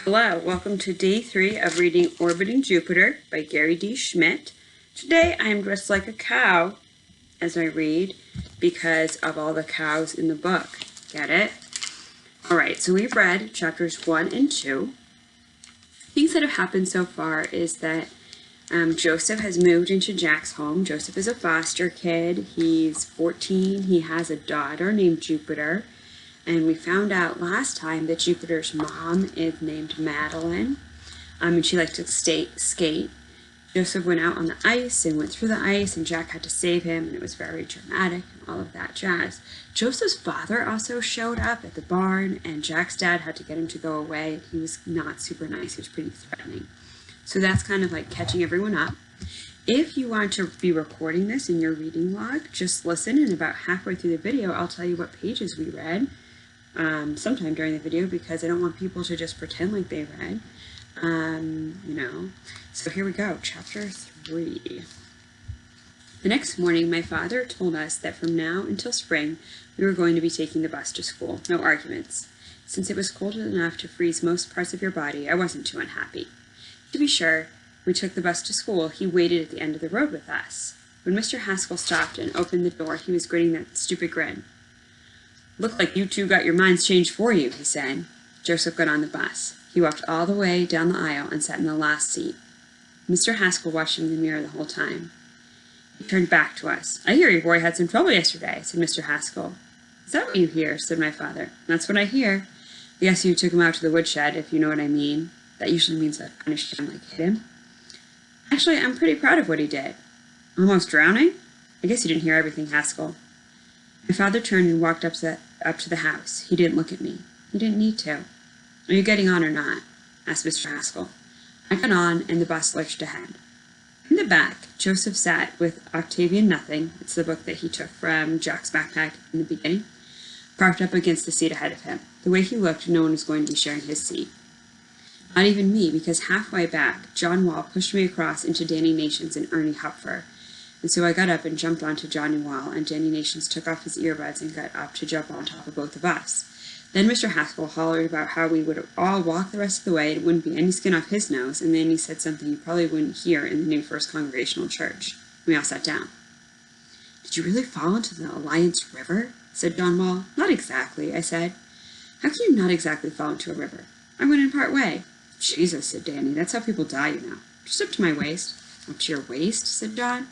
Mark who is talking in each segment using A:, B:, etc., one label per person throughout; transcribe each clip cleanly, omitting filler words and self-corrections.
A: Hello, welcome to day 3 of reading Orbiting Jupiter by Gary D. Schmidt. Today I am dressed like a cow as I read because of all the cows in the book. Get it? Alright, so we've read chapters 1 and 2. Things that have happened so far is that Joseph has moved into Jack's home. Joseph is a foster kid. He's 14. He has a daughter named Jupiter. And we found out last time that Jupiter's mom is named Madeline, and she liked to skate. Joseph went out on the ice and went through the ice, and Jack had to save him, and it was very dramatic and all of that jazz. Joseph's father also showed up at the barn, and Jack's dad had to get him to go away. He was not super nice. He was pretty threatening. So that's kind of like catching everyone up. If you want to be recording this in your reading log, just listen, and about halfway through the video, I'll tell you what pages we read. Sometime during the video, because I don't want people to just pretend like they read, So here we go, chapter 3. The next morning, my father told us that from now until spring, we were going to be taking the bus to school. No arguments. Since it was cold enough to freeze most parts of your body, I wasn't too unhappy. To be sure, we took the bus to school. He waited at the end of the road with us. When Mr. Haskell stopped and opened the door, he was grinning that stupid grin. "Looked like you two got your minds changed for you," he said. Joseph got on the bus. He walked all the way down the aisle and sat in the last seat. Mr. Haskell watched him in the mirror the whole time. He turned back to us. "I hear your boy had some trouble yesterday," said Mr. Haskell. "Is that what you hear?" said my father. "That's what I hear. I guess you took him out to the woodshed, if you know what I mean. That usually means I punished him, like hit him." "Actually, I'm pretty proud of what he did." "Almost drowning? I guess you didn't hear everything, Haskell." My father turned and walked up to the house. He didn't look at me. He didn't need to. "Are you getting on or not?" asked Mr. Haskell. I got on, and the bus lurched ahead. In the back, Joseph sat with Octavian Nothing, it's the book that he took from Jack's backpack in the beginning, propped up against the seat ahead of him. The way he looked, no one was going to be sharing his seat. Not even me, because halfway back, John Wall pushed me across into Danny Nations and Ernie Hupfer. And so I got up and jumped onto Johnny Wall, and Danny Nations took off his earbuds and got up to jump on top of both of us. Then Mr. Haskell hollered about how we would all walk the rest of the way, and it wouldn't be any skin off his nose, and then he said something you probably wouldn't hear in the new First Congregational Church. We all sat down. "Did you really fall into the Alliance River?" said John Wall. "Not exactly," I said. "How can you not exactly fall into a river?" "I went in part way." "Jesus," said Danny, "that's how people die, you know." "Just up to my waist." "Up to your waist?" said John.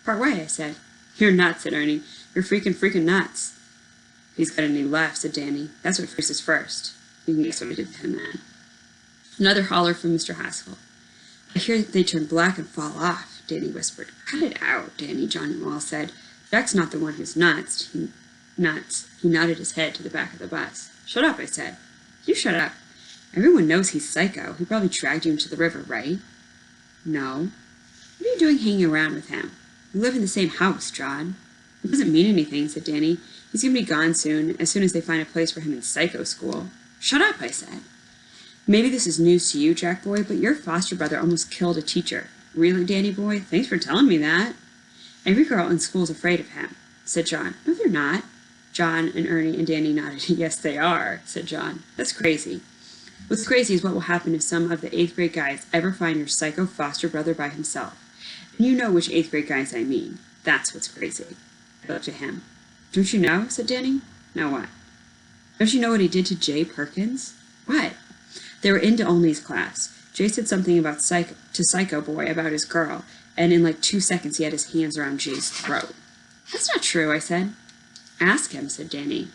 A: "Part way," I said. "You're nuts," said Ernie. "You're freaking nuts." "If he's got any left," said Danny. "That's what freezes first." You can guess what I did to him then. Another holler from Mr. Haskell. "I hear they turn black and fall off," Danny whispered. "Cut it out, Danny," Johnny Wall said. "Jack's not the one who's nuts." He nodded his head to the back of the bus. "Shut up," I said. "You shut up. Everyone knows he's psycho. He probably dragged you into the river, right?" "No." "What are you doing hanging around with him?" "We live in the same house, John." "It doesn't mean anything," said Danny. "He's going to be gone soon, as soon as they find a place for him in psycho school." "Shut up," I said. "Maybe this is news to you, Jack boy, but your foster brother almost killed a teacher." "Really, Danny boy? Thanks for telling me that." "Every girl in school's afraid of him," said John. "No, they're not." John and Ernie and Danny nodded. "Yes, they are," said John. "That's crazy." "What's crazy is what will happen if some of the 8th grade guys ever find your psycho foster brother by himself. And you know which 8th grade guys I mean. That's what's crazy." I looked at him. "Don't you know?" said Danny. "Know what?" "Don't you know what he did to Jay Perkins?" "What?" "They were into Olney's class. Jay said something about Psycho Boy about his girl, and in like 2 seconds he had his hands around Jay's throat." "That's not true," I said. "Ask him," said Danny.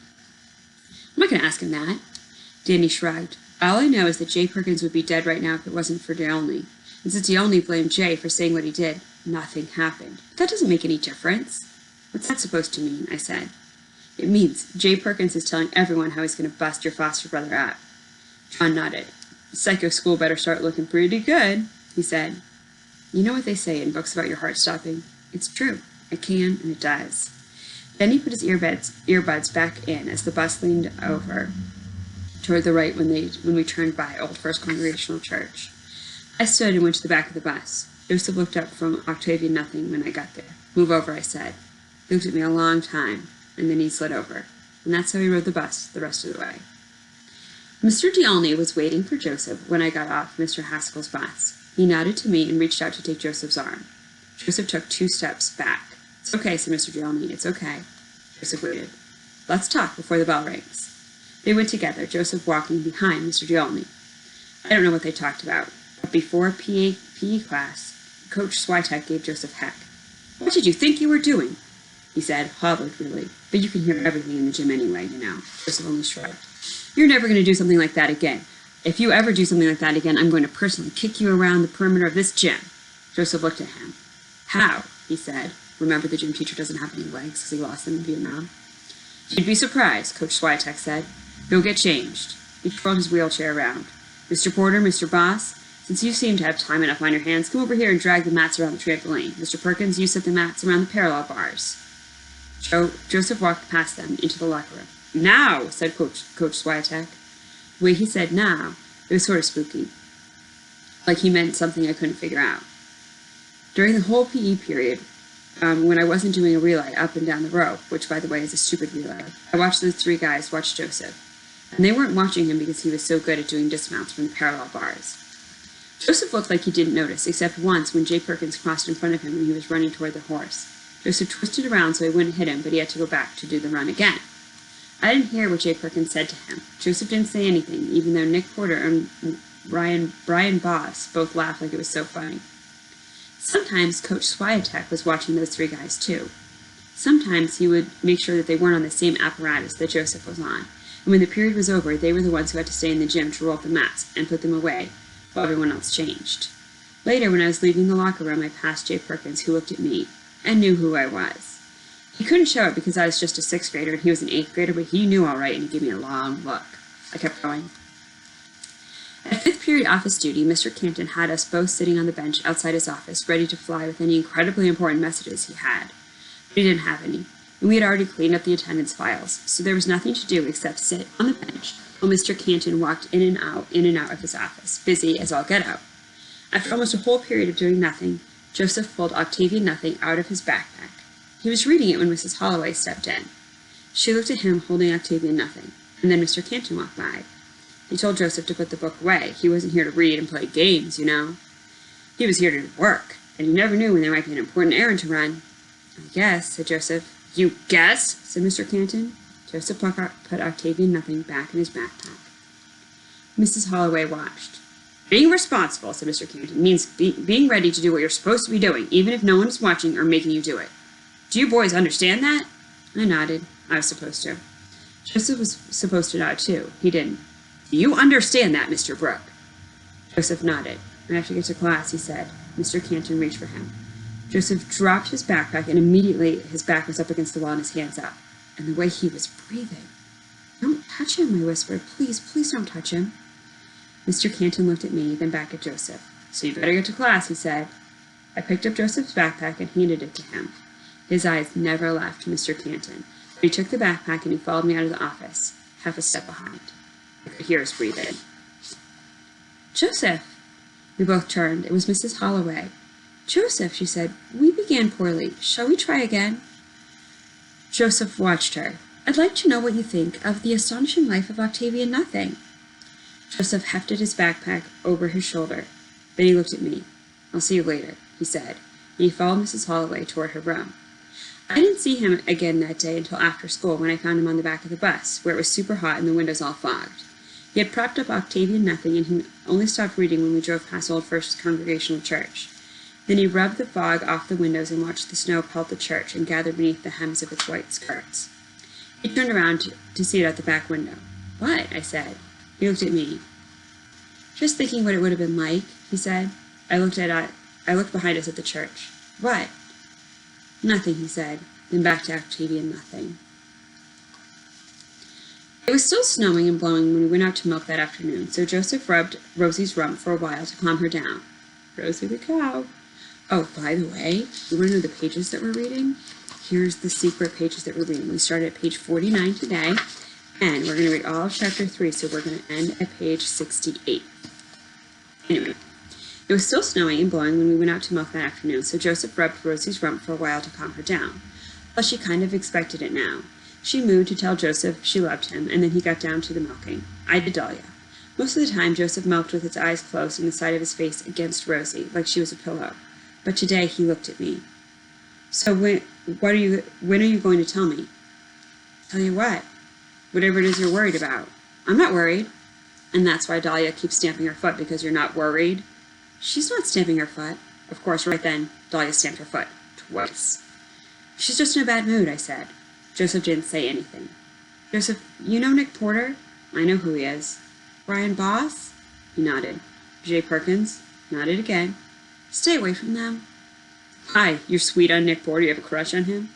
A: "I'm not going to ask him that." Danny shrugged. "All I know is that Jay Perkins would be dead right now if it wasn't for Olney. And since Olney blamed Jay for saying what he did, nothing happened. But that doesn't make any difference." "What's that supposed to mean?" I said. "It means Jay Perkins is telling everyone how he's going to bust your foster brother up." John nodded. "Psycho school better start looking pretty good," he said. "You know what they say in books about your heart stopping? It's true. It can, and it does." Then he put his earbuds back in as the bus leaned over toward the right when we turned by Old First Congregational Church. I stood and went to the back of the bus. Joseph looked up from Octavian Nothing when I got there. "Move over," I said. He looked at me a long time, and then he slid over. And that's how he rode the bus the rest of the way. Mr. D'Aulnay was waiting for Joseph when I got off Mr. Haskell's bus. He nodded to me and reached out to take Joseph's arm. Joseph took 2 steps back. "It's okay," said Mr. D'Aulnay. "It's okay." Joseph waited. "Let's talk before the bell rings." They went together, Joseph walking behind Mr. D'Aulnay. I don't know what they talked about, but before PE class, Coach Switek gave Joseph heck. "What did you think you were doing?" he said, awkwardly. "But you can hear everything in the gym anyway, you know." Joseph only shrugged. "You're never going to do something like that again. If you ever do something like that again, I'm going to personally kick you around the perimeter of this gym." Joseph looked at him. "How?" he said. Remember, the gym teacher doesn't have any legs because he lost them in Vietnam. "You'd be surprised," Coach Switek said. "Go get changed." He twirled his wheelchair around. "Mr. Porter, Mr. Boss, since you seem to have time enough on your hands, come over here and drag the mats around the trampoline. Mr. Perkins, you set the mats around the parallel bars." Joseph walked past them into the locker room. "Now," said Coach Switek. The way he said "now," it was sort of spooky. Like he meant something I couldn't figure out. During the whole PE period, when I wasn't doing a relay up and down the row, which, by the way, is a stupid relay, I watched those 3 guys watch Joseph. And they weren't watching him because he was so good at doing dismounts from the parallel bars. Joseph looked like he didn't notice, except once when Jay Perkins crossed in front of him when he was running toward the horse. Joseph twisted around so he wouldn't hit him, but he had to go back to do the run again. I didn't hear what Jay Perkins said to him. Joseph didn't say anything, even though Nick Porter and Brian Boss both laughed like it was so funny. Sometimes Coach Switek was watching those 3 guys too. Sometimes he would make sure that they weren't on the same apparatus that Joseph was on, and when the period was over, they were the ones who had to stay in the gym to roll up the mats and put them away while everyone else changed. Later, when I was leaving the locker room, I passed Jay Perkins, who looked at me and knew who I was. He couldn't show it because I was just a 6th grader and he was an 8th grader, but he knew all right and he gave me a long look. I kept going. At 5th period office duty, Mr. Canton had us both sitting on the bench outside his office, ready to fly with any incredibly important messages he had. But he didn't have any, and we had already cleaned up the attendance files, so there was nothing to do except sit on the bench while Mr. Canton walked in and out of his office, busy as all get out. After almost a whole period of doing nothing, Joseph pulled Octavian Nothing out of his backpack. He was reading it when Mrs. Holloway stepped in. She looked at him holding Octavian Nothing, and then Mr. Canton walked by. He told Joseph to put the book away. He wasn't here to read and play games, you know. He was here to work, and you never knew when there might be an important errand to run. "I guess," said Joseph. "You guess?" said Mr. Canton. Joseph put Octavian Nothing back in his backpack. Mrs. Holloway watched. "Being responsible," said Mr. Canton, "means being ready to do what you're supposed to be doing, even if no one is watching or making you do it. Do you boys understand that?" I nodded. I was supposed to. Joseph was supposed to nod, too. He didn't. "Do you understand that, Mr. Brooke?" Joseph nodded. "I have to get to class," he said. Mr. Canton reached for him. Joseph dropped his backpack, and immediately his back was up against the wall and his hands up. And the way he was breathing. "Don't touch him," I whispered. "Please, please don't touch him." Mr. Canton looked at me, then back at Joseph. "So you better get to class," he said. I picked up Joseph's backpack and handed it to him. His eyes never left Mr. Canton. But he took the backpack and he followed me out of the office, half a step behind. I could hear his breathing. "Joseph!" We both turned. It was Mrs. Holloway. "Joseph," she said, "we began poorly. Shall we try again?" Joseph watched her. "I'd like to know what you think of The Astonishing Life of Octavian Nothing." Joseph hefted his backpack over his shoulder. Then he looked at me. "I'll see you later," he said, and he followed Mrs. Holloway toward her room. I didn't see him again that day until after school when I found him on the back of the bus, where it was super hot and the windows all fogged. He had propped up Octavian Nothing, and he only stopped reading when we drove past Old First Congregational Church. Then he rubbed the fog off the windows and watched the snow pelt the church and gather beneath the hems of its white skirts. He turned around to see it out the back window. "What?" I said. He looked at me. "Just thinking what it would have been like," he said. I looked behind us at the church. "What?" "Nothing," he said, then back to Octavian Nothing. It was still snowing and blowing when we went out to milk that afternoon, so Joseph rubbed Rosie's rump for a while to calm her down. Rosie the cow. Oh, by the way, you want to know the pages that we're reading? Here's the secret pages that we're reading. We started at page 49 today, and we're going to read all of chapter 3, so we're going to end at page 68. Anyway, it was still snowing and blowing when we went out to milk that afternoon, so Joseph rubbed Rosie's rump for a while to calm her down. Well, she kind of expected it now. She mooed to tell Joseph she loved him, and then he got down to the milking. I did Dahlia. Most of the time, Joseph milked with his eyes closed and the side of his face against Rosie, like she was a pillow. But today he looked at me. So when are you going to tell me? Tell you what? Whatever it is you're worried about. I'm not worried. And that's why Dahlia keeps stamping her foot, because you're not worried. She's not stamping her foot. Of course, right then, Dahlia stamped her foot. Twice. She's just in a bad mood, I said. Joseph didn't say anything. Joseph, you know Nick Porter? I know who he is. Brian Boss? He nodded. Jay Perkins? Nodded again. Stay away from them. Why? You're sweet on Nick Porter? You have a crush on him?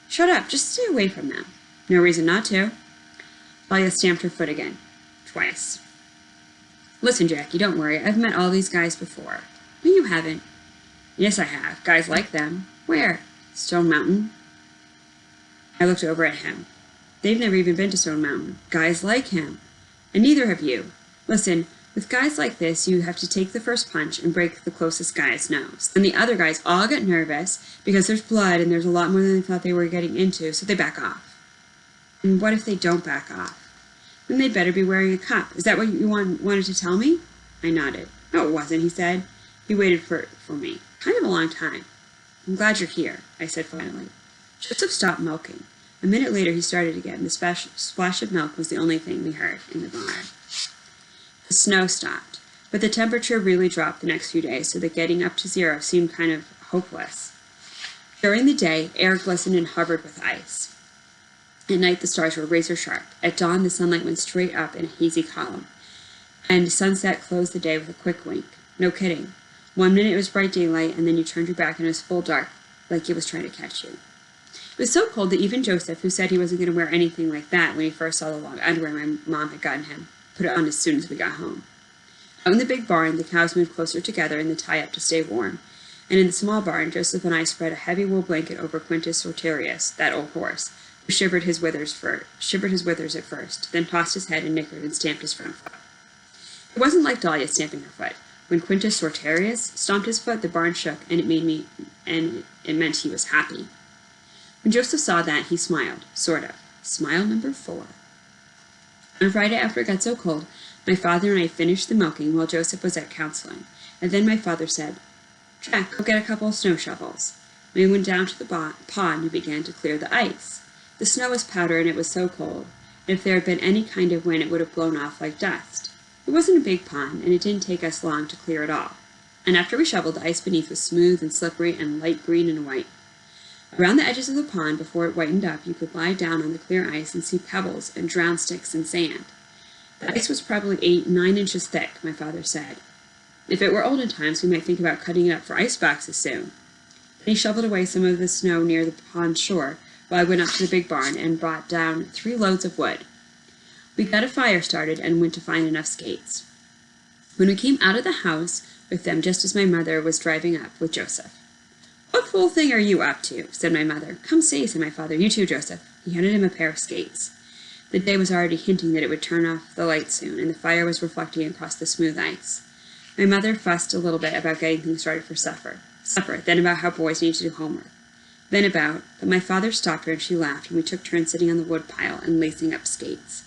A: Shut up. Just stay away from them. No reason not to. Dahlia stamped her foot again. Twice. Listen, Jackie, don't worry. I've met all these guys before. No, you haven't. Yes, I have. Guys like them. Where? Stone Mountain. I looked over at him. They've never even been to Stone Mountain. Guys like him. And neither have you. Listen, with guys like this, you have to take the first punch and break the closest guy's nose. Then the other guys all get nervous because there's blood and there's a lot more than they thought they were getting into, so they back off. And what if they don't back off? Then they'd better be wearing a cup. Is that what you wanted to tell me? I nodded. No, it wasn't, he said. He waited for me. Kind of a long time. I'm glad you're here, I said finally. Joseph stopped milking. A minute later he started again. The splash of milk was the only thing we heard in the barn. The snow stopped, but the temperature really dropped the next few days, so that getting up to 0 seemed kind of hopeless. During the day, air glistened and hovered with ice. At night, the stars were razor sharp. At dawn, the sunlight went straight up in a hazy column. And sunset closed the day with a quick wink. No kidding. 1 minute it was bright daylight, and then you turned your back and it was full dark, like it was trying to catch you. It was so cold that even Joseph, who said he wasn't going to wear anything like that when he first saw the long underwear my mom had gotten him, put it on as soon as we got home. Out in the big barn, the cows moved closer together in the tie-up to stay warm. And in the small barn, Joseph and I spread a heavy wool blanket over Quintus Sorterius, that old horse, who shivered his withers at first, then tossed his head and nickered and stamped his front foot. It wasn't like Dahlia stamping her foot. When Quintus Sorterius stomped his foot, the barn shook, and it meant he was happy. When Joseph saw that, he smiled, sort of. Smile number 4. On Friday, after it got so cold, my father and I finished the milking while Joseph was at counseling, and then my father said, Jack, go get a couple of snow shovels. We went down to the pond and began to clear the ice. The snow was powder and it was so cold, and if there had been any kind of wind it would have blown off like dust. It wasn't a big pond, and it didn't take us long to clear it all. And after we shoveled, the ice beneath was smooth and slippery and light green and white. Around the edges of the pond, before it whitened up, you could lie down on the clear ice and see pebbles and drowned sticks and sand. The ice was probably 8-9 inches thick, my father said. If it were olden times, we might think about cutting it up for ice boxes soon. Then he shoveled away some of the snow near the pond shore, while I went up to the big barn and brought down 3 loads of wood. We got a fire started and went to find enough skates. When we came out of the house with them, just as my mother was driving up with Joseph. What fool thing are you up to? Said my mother. Come see, said my father. You too, Joseph. He handed him a pair of skates. The day was already hinting that it would turn off the light soon, and the fire was reflecting across the smooth ice. My mother fussed a little bit about getting things started for supper, then about how boys need to do homework, but my father stopped her and she laughed, and we took turns sitting on the wood pile and lacing up skates.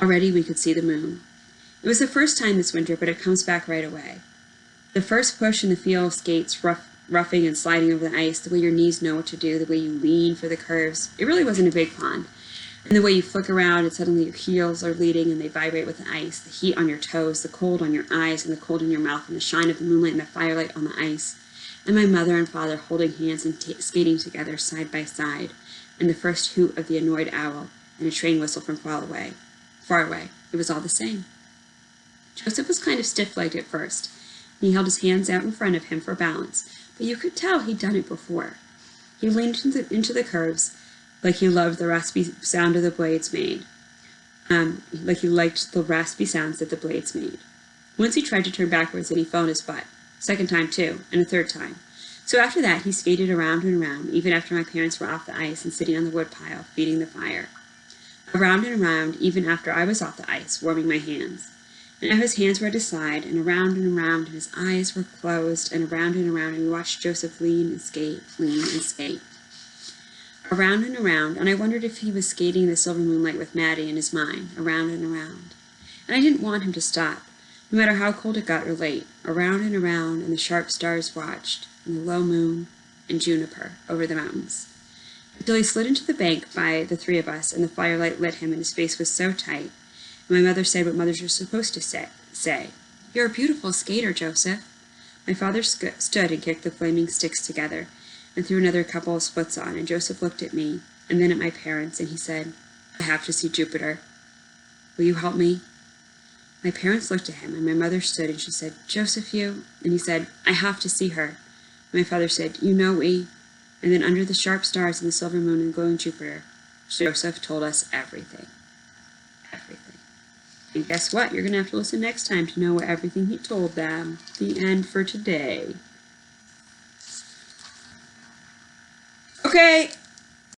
A: Already we could see the moon. It was the first time this winter, but it comes back right away. The first push in the feel of skates, roughing and sliding over the ice, the way your knees know what to do, the way you lean for the curves. It really wasn't a big pond. And the way you flick around and suddenly your heels are leading and they vibrate with the ice, the heat on your toes, the cold on your eyes and the cold in your mouth, and the shine of the moonlight and the firelight on the ice. And my mother and father holding hands and skating together side by side, and the first hoot of the annoyed owl and a train whistle from far away. It was all the same. Joseph was kind of stiff-legged at first. He held his hands out in front of him for balance, but you could tell he'd done it before. He leaned into the curves like he loved the raspy sound of the blades made. Like he liked the raspy sounds that the blades made. Once he tried to turn backwards and he fell on his butt. Second time too, and a third time. So after that he skated around and around, even after my parents were off the ice and sitting on the wood pile, feeding the fire. Around and around, even after I was off the ice, warming my hands. And now his hands were at his side, and around, and his eyes were closed, and around, and we watched Joseph lean and skate. Around, and I wondered if he was skating the silver moonlight with Maddie in his mind, around and around. and I didn't want him to stop, no matter how cold it got or late. Around and around, and the sharp stars watched, and the low moon and juniper over the mountains, until he slid into the bank by the three of us, and the firelight lit him, and his face was so tight. And my mother said what mothers are supposed to say. "You're a beautiful skater, Joseph." My father stood and kicked the flaming sticks together, and threw another couple of splits on, and Joseph looked at me, and then at my parents, and he said, "I have to see Jupiter. Will you help me?" My parents looked at him, and my mother stood, and she said, "Joseph, you?" And he said, "I have to see her." And my father said, "You know we..." And then under the sharp stars and the silver moon and glowing Jupiter, Joseph told us everything. Everything. And guess what? You're going to have to listen next time to know everything he told them. The end for today. Okay.